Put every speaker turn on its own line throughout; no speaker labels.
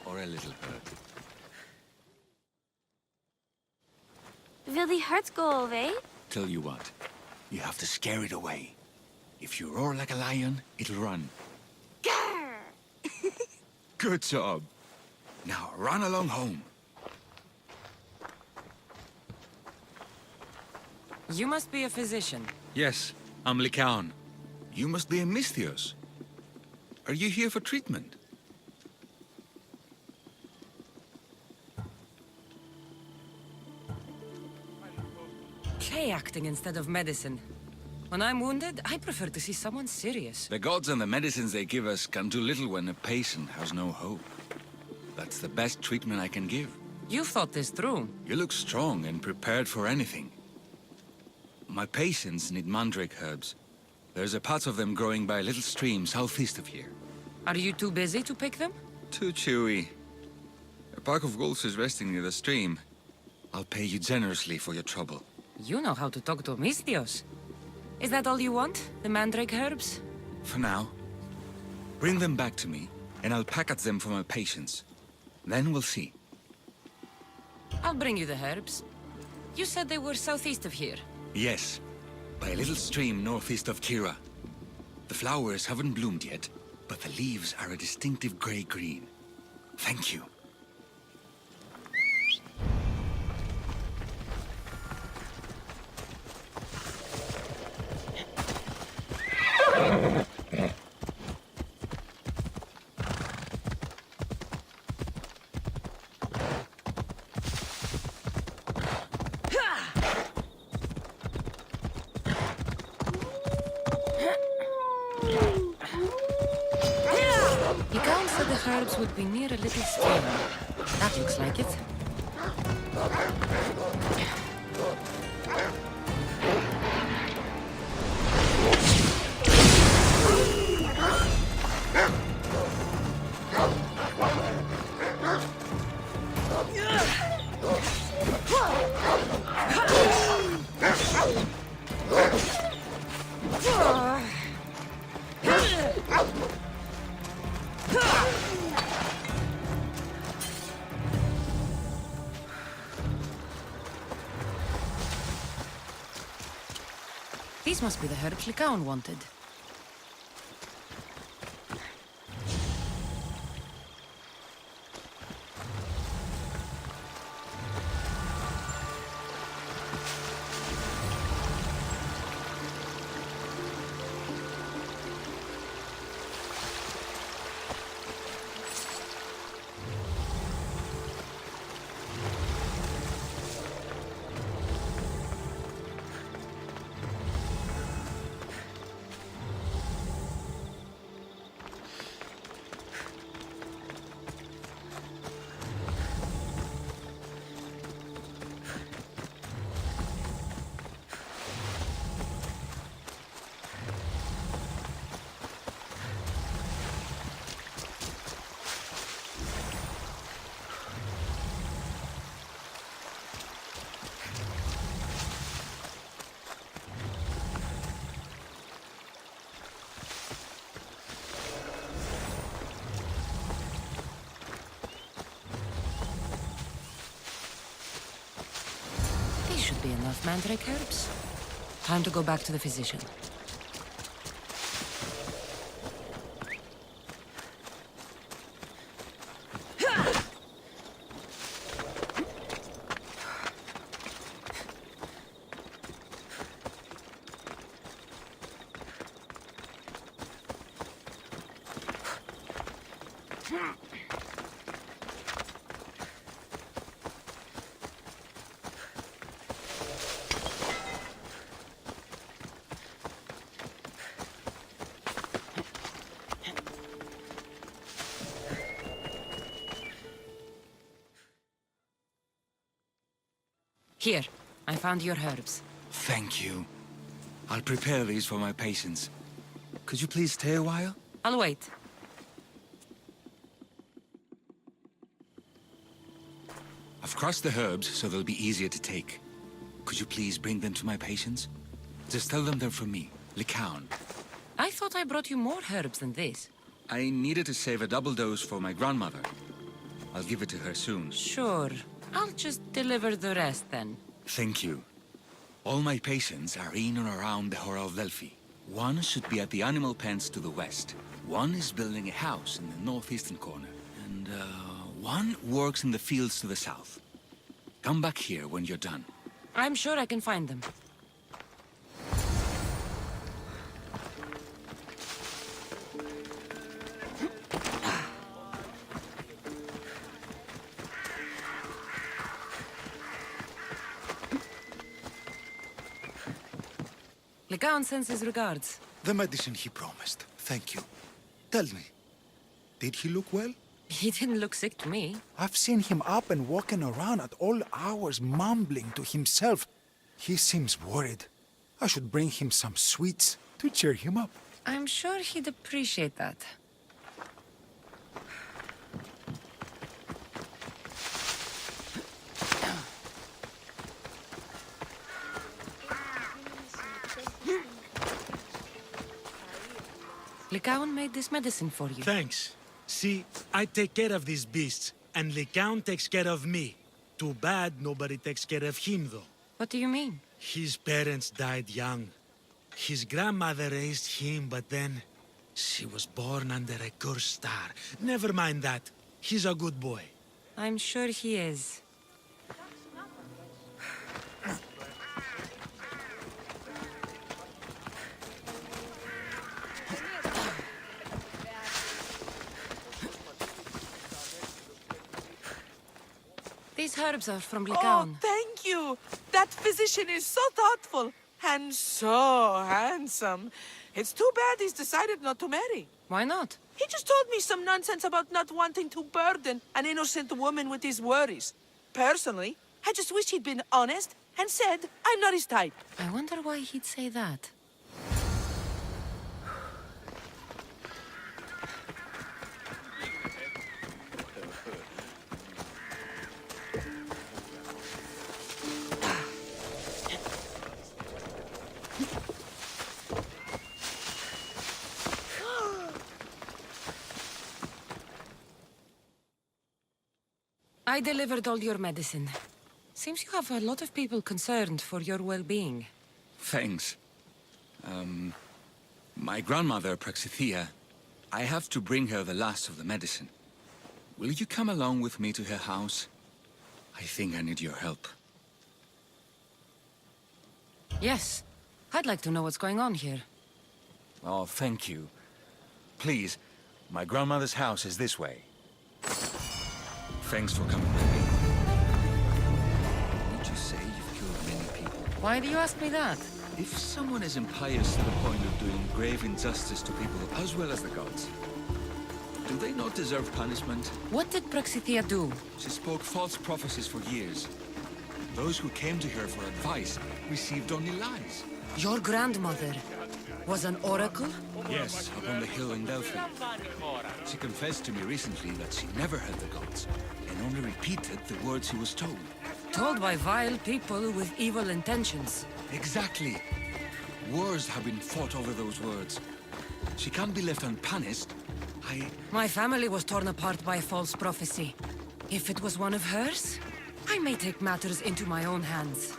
or a little hurt?
Will the hurt go away?
Tell you what, you have to scare it away. If you roar like a lion, it'll run.
Grr!
Good job. Now run along home.
You must be a physician.
Yes, I'm Licaon. You must be a Misthios. Are you here for treatment?
Play acting instead of medicine. When I'm wounded, I prefer to see someone serious.
The gods and the medicines they give us can do little when a patient has no hope. That's the best treatment I can give.
You've thought this through.
You look strong and prepared for anything. My patients need mandrake herbs. There's a patch of them growing by a little stream southeast of here.
Are you too busy to pick them?
Too chewy. A pack of wolves is resting near the stream. I'll pay you generously for your trouble.
You know how to talk to Misthios. Is that all you want? The mandrake herbs?
For now. Bring them back to me, and I'll package them for my patients. Then we'll see.
I'll bring you the herbs. You said they were southeast of here.
Yes, by a little stream northeast of Kira. The flowers haven't bloomed yet, but the leaves are a distinctive gray-green. Thank you.
Licaon said the herbs would be near a little stream. That looks like it. These must be the herbs Licaon wanted. Should be enough mandrake herbs. Time to go back to the physician. Here, I found your herbs.
Thank you. I'll prepare these for my patients. Could you please stay a while?
I'll wait.
I've crushed the herbs so they'll be easier to take. Could you please bring them to my patients? Just tell them they're from me, Licaon.
I thought I brought you more herbs than this.
I needed to save a double dose for my grandmother. I'll give it to her soon.
Sure. I'll just deliver the rest then.
Thank you. All my patients are in and around the Hora of Delphi. One should be at the animal pens to the west. One is building a house in the northeastern corner. And, one works in the fields to the south. Come back here when you're done.
I'm sure I can find them. Licaon sends his regards.
The medicine he promised. Thank you. Tell me, did he look well?
He didn't look sick to me.
I've seen him up and walking around at all hours, mumbling to himself. He seems worried. I should bring him some sweets to cheer him up.
I'm sure he'd appreciate that. Licaon made this medicine for you.
Thanks. See, I take care of these beasts, and licaon takes care of me. Too bad nobody takes care of him, though.
What do you mean?
His parents died young. His grandmother raised him, but then she was born under a cursed star. Never mind that. He's a good boy.
I'm sure he is. These herbs are from Licaon.
Oh, thank you. That physician is so thoughtful and so handsome. It's too bad he's decided not to marry.
Why not?
He just told me some nonsense about not wanting to burden an innocent woman with his worries. Personally, I just wish he'd been honest and said I'm not his type.
I wonder why he'd say that. I delivered all your medicine. Seems you have a lot of people concerned for your well-being.
Thanks. My grandmother, Praxithea, I have to bring her the last of the medicine. Will you come along with me to her house? I think I need your help.
Yes. I'd like to know what's going on here.
Oh, thank you. Please, my grandmother's house is this way. Thanks for coming with me. Need you say you've killed many people?
Why do you ask me that?
If someone is impious to the point of doing grave injustice to people as well as the gods, do they not deserve punishment?
What did Praxithea do?
She spoke false prophecies for years. Those who came to her for advice received only lies.
Your grandmother was an oracle?
Yes, up on the hill in Delphi. She confessed to me recently that she never heard the gods, and only repeated the words she was told.
Told by vile people with evil intentions.
Exactly. Wars have been fought over those words. She can't be left unpunished.
My family was torn apart by false prophecy. If it was one of hers, I may take matters into my own hands.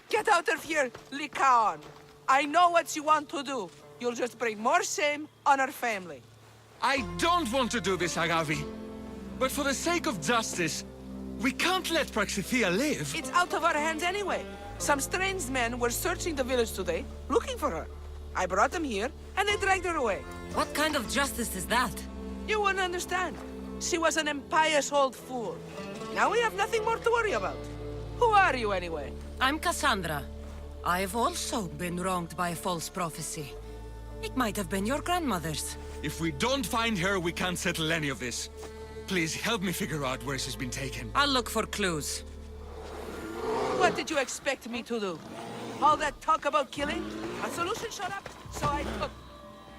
Get out of here, licaon. I know what you want to do. You'll just bring more shame on our family.
I don't want to do this, Agavi. But for the sake of justice, we can't let Praxithea live.
It's out of our hands anyway. Some strange men were searching the village today, looking for her. I brought them here, and they dragged her away.
What kind of justice is that?
You wouldn't understand. She was an impious old fool. Now we have nothing more to worry about. Who are you, anyway?
I'm Cassandra. I've also been wronged by a false prophecy. It might have been your grandmother's.
If we don't find her, we can't settle any of this. Please help me figure out where she's been taken.
I'll look for clues.
What What did you expect me to do? All that talk about killing? A solution showed up, so I took...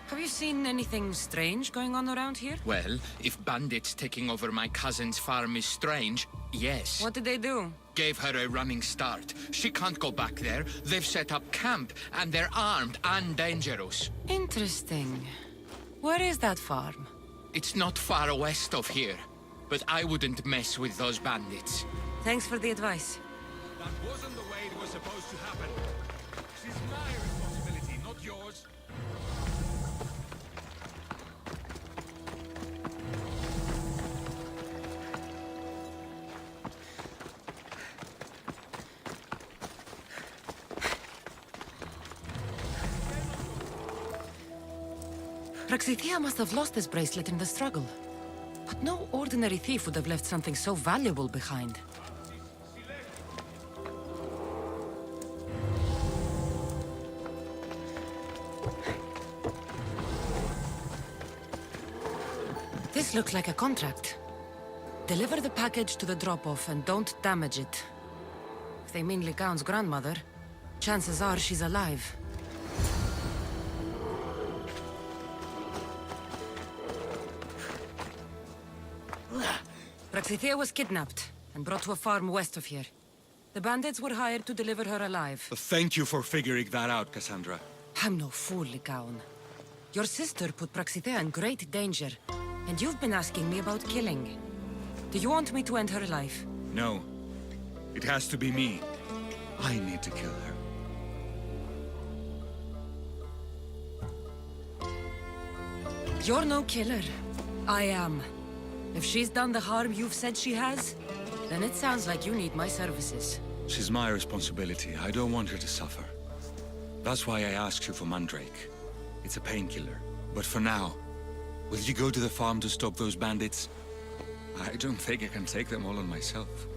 Have you seen anything strange going on around here?
Well, if bandits taking over my cousin's farm is strange, yes.
What did they do?
Gave her a running start. She can't go back there. They've set up camp, and they're armed and dangerous.
Interesting. Where is that farm?
It's not far west of here, but I wouldn't mess with those bandits.
Thanks for the advice.
That wasn't the way it was supposed to happen. She's my responsibility, not yours.
Praxithea must have lost this bracelet in the struggle. But no ordinary thief would have left something so valuable behind. This looks like a contract. Deliver the package to the drop-off and don't damage it. If they mean Licaon's grandmother, chances are she's alive. Praxithea was kidnapped and brought to a farm west of here. The bandits were hired to deliver her alive.
Thank you for figuring that out, Cassandra.
I'm no fool, Licaon. Your sister put Praxithea in great danger, and you've been asking me about killing. Do you want me to end her life?
No. It has to be me. I need to kill her.
You're no killer. I am. If she's done the harm you've said she has, then it sounds like you need my services.
She's my responsibility. I don't want her to suffer. That's why I asked you for Mandrake. It's a painkiller. But for now, will you go to the farm to stop those bandits? I don't think I can take them all on myself.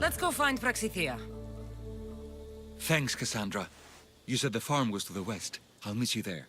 Let's go find Praxithea.
Thanks, Cassandra. You said the farm was to the west. I'll meet you there.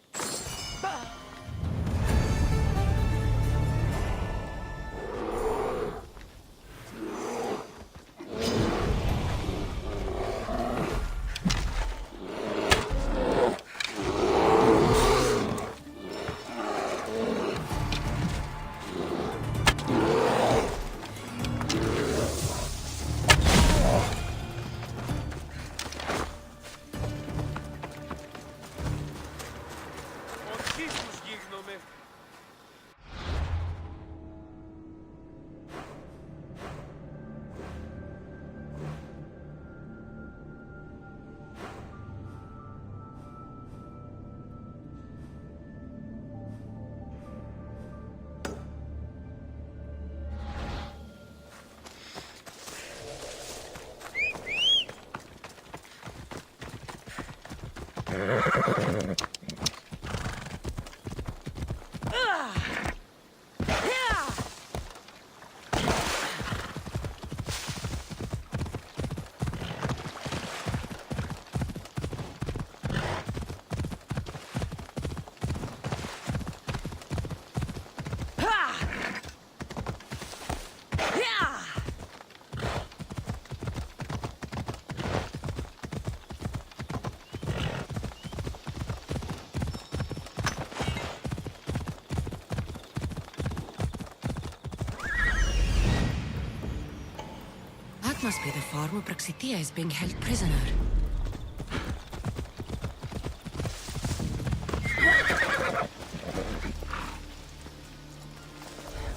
That must be the farm where Praxithea is being held prisoner.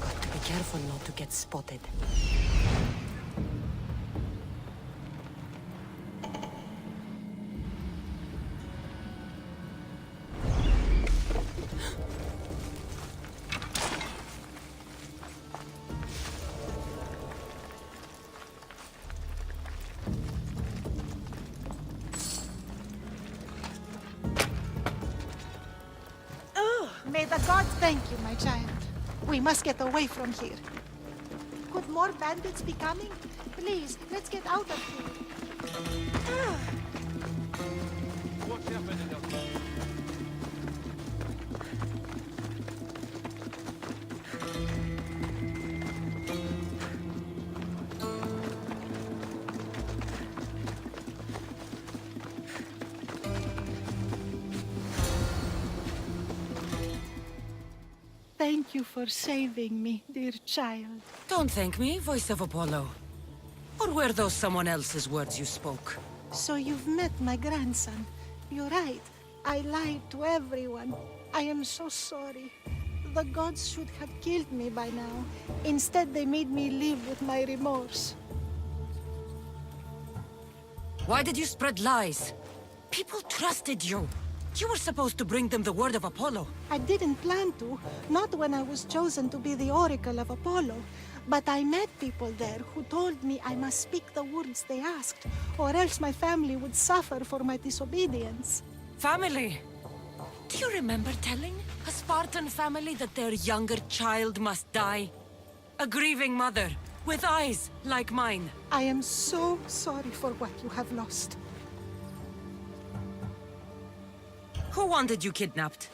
Got to be careful not to get spotted.
May the gods thank you, my child. We must get away from here. Could more bandits be coming? Please, let's get out of here. Thank you for saving me, dear child.
Don't thank me, voice of Apollo. Or were those someone else's words you spoke?
So you've met my grandson. You're right. I lied to everyone. I am so sorry. The gods should have killed me by now. Instead, they made me live with my remorse.
Why did you spread lies? People trusted you. You were supposed to bring them the word of Apollo.
I didn't plan to, not when I was chosen to be the oracle of Apollo. But I met people there who told me I must speak the words they asked, or else my family would suffer for my disobedience.
Family! Do you remember telling a Spartan family that their younger child must die? A grieving mother, with eyes like mine.
I am so sorry for what you have lost.
Who wanted you kidnapped?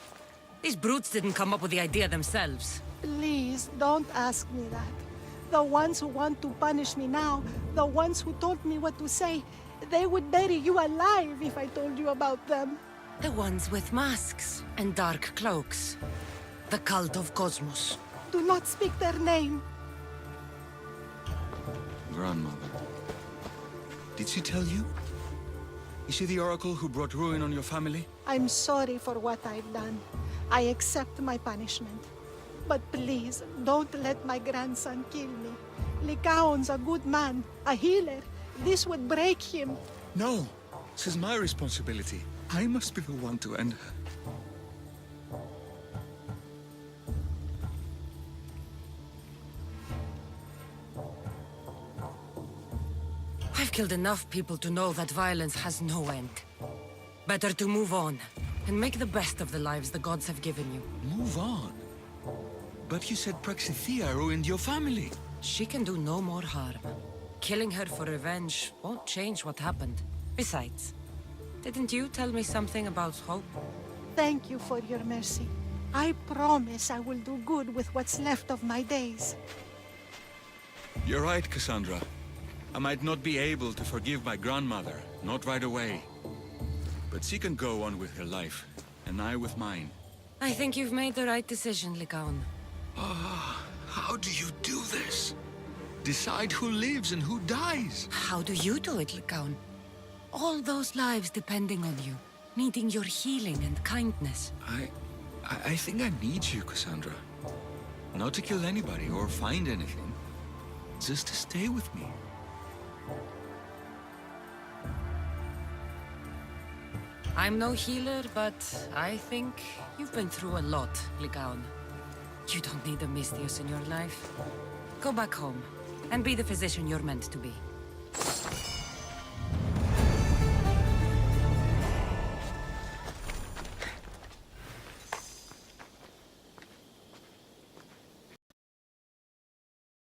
These brutes didn't come up with the idea themselves.
Please, don't ask me that. The ones who want to punish me now, the ones who told me what to say, they would bury you alive if I told you about them.
The ones with masks and dark cloaks. The cult of Cosmos.
Do not speak their name.
Grandmother. Did she tell you? Is she the oracle who brought ruin on your family?
I'm sorry for what I've done. I accept my punishment. But please, don't let my grandson kill me. Licaon's a good man, a healer. This would break him.
No, this is my responsibility. I must be the one to end her.
I've killed enough people to know that violence has no end. Better to move on, and make the best of the lives the gods have given you.
Move on. But you said Praxithea ruined your family.
She can do no more harm. Killing her for revenge won't change what happened. Besides, didn't you tell me something about hope?
Thank you for your mercy. I promise I will do good with what's left of my days.
You're right, Cassandra. I might not be able to forgive my grandmother, not right away. But she can go on with her life, and I with mine.
I think you've made the right decision, Licaon.
How do you do this? Decide who lives and who dies?
How do you do it, Licaon? All those lives depending on you, needing your healing and kindness.
I think I need you, Cassandra. Not to kill anybody or find anything. Just to stay with me.
I'm no healer, but I think you've been through a lot, Licaon. You don't need a Mistius in your life. Go back home, and be the physician you're meant to be.